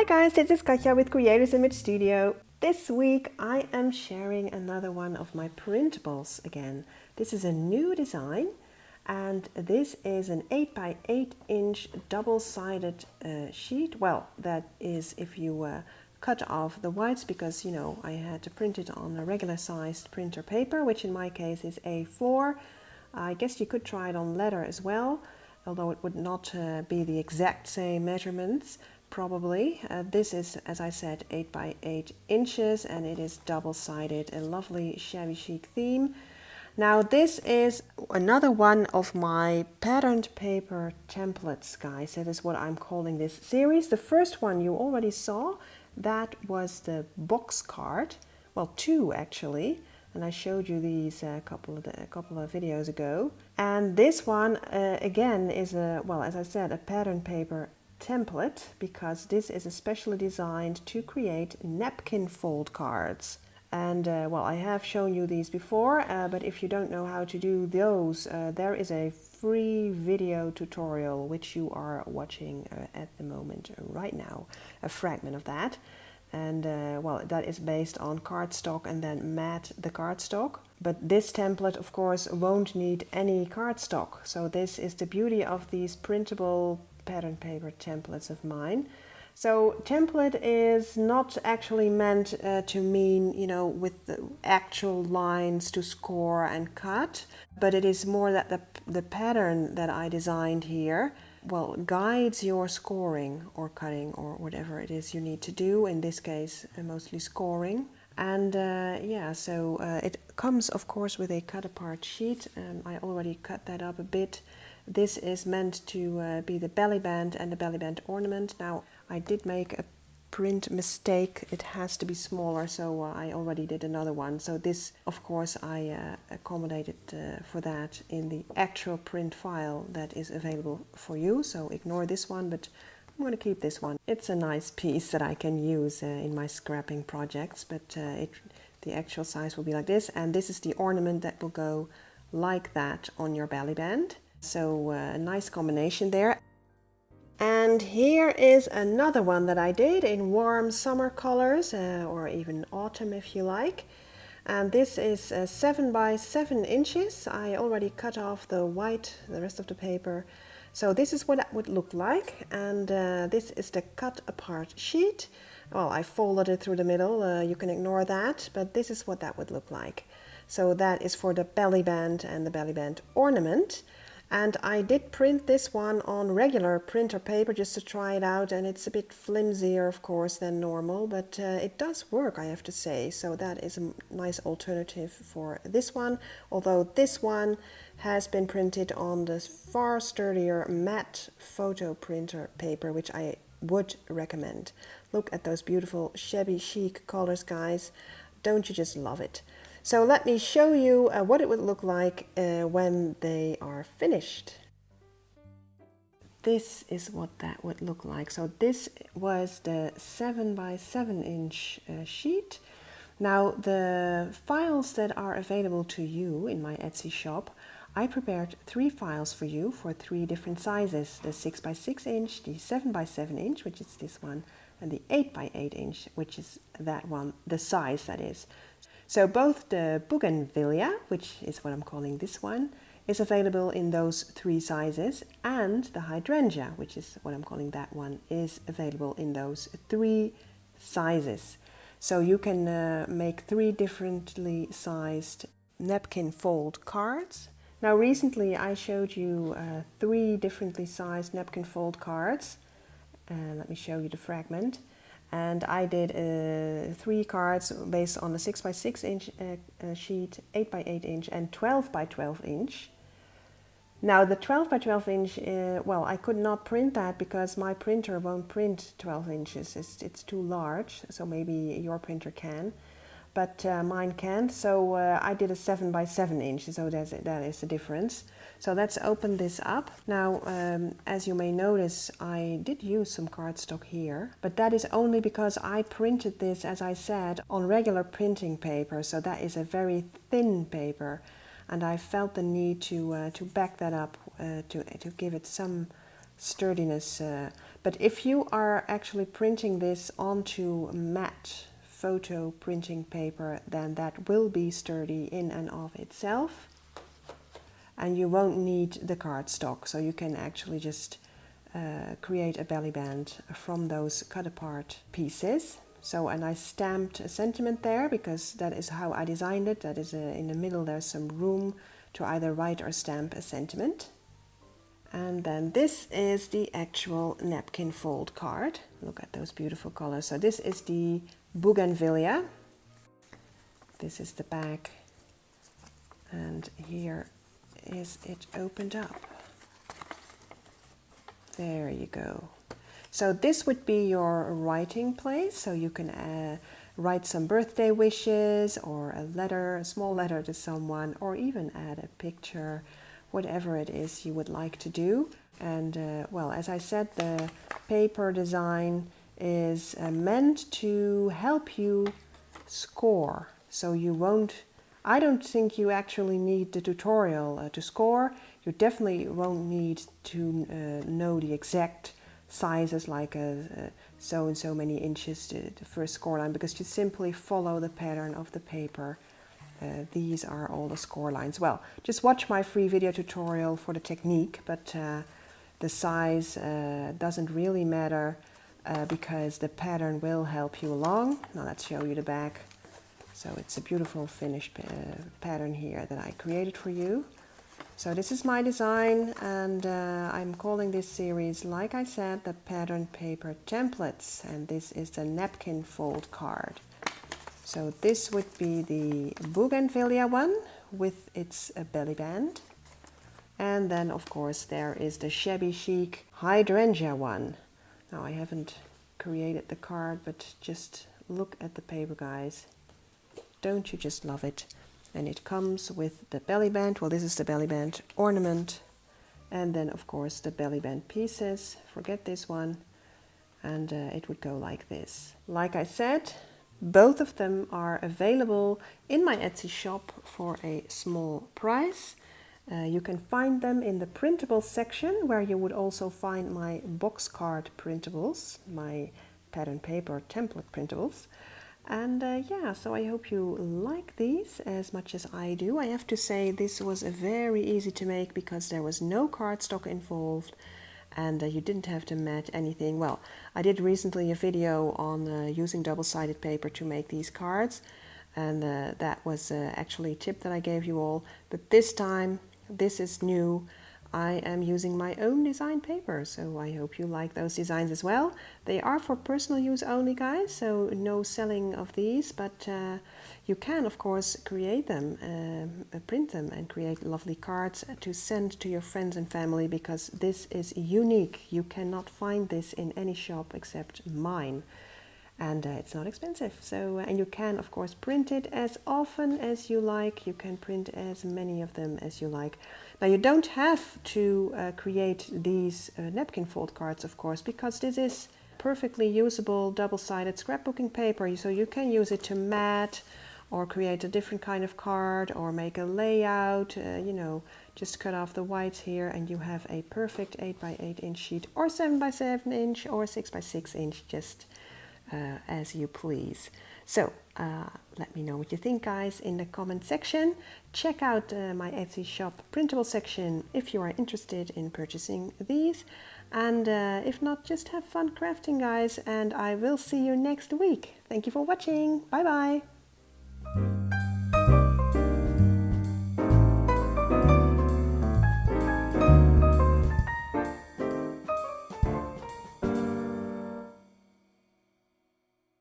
Hi guys, this is Katja with Creators Image Studio. This week I am sharing another one of my printables again. This is a new design and this is an 8 by 8 inch double-sided sheet. Well, that is if you cut off the whites, because you know I had to print it on a regular sized printer paper, which in my case is A4. I guess you could try it on leather as well, although it would not be the exact same measurements. Probably. This is, as I said, 8 by 8 inches and it is double-sided, a lovely shabby chic theme. Now this is another one of my patterned paper templates, guys. That is what I'm calling this series. The first one you already saw, that was the box card. Well, two actually. And I showed you these a couple of videos ago. And this one again is well, as I said, a patterned paper template, because this is especially designed to create napkin fold cards. And well, I have shown you these before, but if you don't know how to do those, there is a free video tutorial which you are watching at the moment right now, a fragment of that. And well, that is based on cardstock and then mat the cardstock. But this template, of course, won't need any cardstock. So this is the beauty of these printable pattern paper templates of mine. So template is not actually meant to mean, you know, with the actual lines to score and cut, but it is more that the pattern that I designed here, well, guides your scoring or cutting or whatever it is you need to do. In this case, mostly scoring. And yeah, so it comes, of course, with a cut apart sheet. I already cut that up a bit. This is meant to be the belly band and the belly band ornament. Now, I did make a print mistake. It has to be smaller, so I already did another one. So this, of course, I accommodated for that in the actual print file that is available for you. So ignore this one, but I'm going to keep this one. It's a nice piece that I can use in my scrapping projects, but the actual size will be like this. And this is the ornament that will go like that on your belly band. So a nice combination there. And here is another one that I did in warm summer colors, or even autumn if you like. And this is 7 by 7 inches. I already cut off the white, the rest of the paper. So this is what that would look like. And this is the cut apart sheet. Well, I folded it through the middle. You can ignore that, but this is what that would look like. So that is for the belly band and the belly band ornament. And I did print this one on regular printer paper just to try it out, and it's a bit flimsier, of course, than normal, but it does work, I have to say. So that is a nice alternative for this one, although this one has been printed on the far sturdier matte photo printer paper, which I would recommend. Look at those beautiful shabby chic colors, guys. Don't you just love it? So let me show you what it would look like when they are finished. This is what that would look like. So this was the 7 by 7 inch sheet. Now the files that are available to you in my Etsy shop, I prepared 3 files for you for 3 different sizes. The 6 by 6 inch, the 7 by 7 inch, which is this one, and the 8 by 8 inch, which is that one, the size that is. So both the bougainvillea, which is what I'm calling this one, is available in those 3 sizes, and the hydrangea, which is what I'm calling that one, is available in those 3 sizes. So you can make 3 differently sized napkin fold cards. Now recently I showed you 3 differently sized napkin fold cards. Let me show you the fragment. And I did 3 cards based on the 6 by 6 inch sheet, 8 by 8 inch and 12 by 12 inch. Now the 12 by 12 inch, well, I could not print that because my printer won't print 12 inches. It's too large, so maybe your printer can, but mine can't. So I did a 7 by 7 inch, so that is the difference. So let's open this up. Now, as you may notice, I did use some cardstock here, but that is only because I printed this, as I said, on regular printing paper. So that is a very thin paper, and I felt the need to back that up, to give it some sturdiness. But if you are actually printing this onto matte photo printing paper, then that will be sturdy in and of itself. And you won't need the cardstock, so you can actually just create a belly band from those cut apart pieces. So, and I stamped a sentiment there because that is how I designed it. That is in the middle, there's some room to either write or stamp a sentiment. And then this is the actual napkin fold card. Look at those beautiful colors. So this is the bougainvillea. This is the back. And here is it opened up. There you go. So this would be your writing place. So you can write some birthday wishes or a letter, a small letter to someone, or even add a picture, whatever it is you would like to do. And well, as I said, the paper design is meant to help you score. So you won't, I don't think you actually need the tutorial to score. You definitely won't need to know the exact sizes, like so and so many inches to the first score line, because you simply follow the pattern of the paper. These are all the score lines. Well, just watch my free video tutorial for the technique, but the size doesn't really matter because the pattern will help you along. Now let's show you the back. So it's a beautiful finished pattern here that I created for you. So this is my design, and I'm calling this series, like I said, the pattern paper templates, and this is the napkin fold card. So this would be the bougainvillea one with its belly band, and then of course there is the shabby chic hydrangea one. Now I haven't created the card, but just look at the paper, guys. Don't you just love it? And it comes with the belly band. Well, this is the belly band ornament. And then, of course, the belly band pieces. Forget this one. And it would go like this. Like I said, both of them are available in my Etsy shop for a small price. You can find them in the printable section, where you would also find my box card printables, my pattern paper template printables. And yeah, so I hope you like these as much as I do. I have to say this was very easy to make because there was no cardstock involved, and you didn't have to mat anything. Well, I did recently a video on using double-sided paper to make these cards, and that was actually a tip that I gave you all. But this time, this is new. I am using my own design paper, so I hope you like those designs as well. They are for personal use only, guys, so no selling of these, but you can of course create them, print them and create lovely cards to send to your friends and family, because this is unique. You cannot find this in any shop except mine. And it's not expensive. So and you can of course print it as often as you like. You can print as many of them as you like. Now you don't have to create these napkin fold cards, of course, because this is perfectly usable double-sided scrapbooking paper. So you can use it to mat or create a different kind of card or make a layout. You know, just cut off the whites here and you have a perfect 8x8 inch sheet, or 7x7 inch, or 6x6 inch, just as you please. So let me know what you think, guys, in the comment section. Check out my Etsy shop printable section if you are interested in purchasing these, and if not, just have fun crafting, guys, and I will see you next week. Thank you for watching. Bye bye.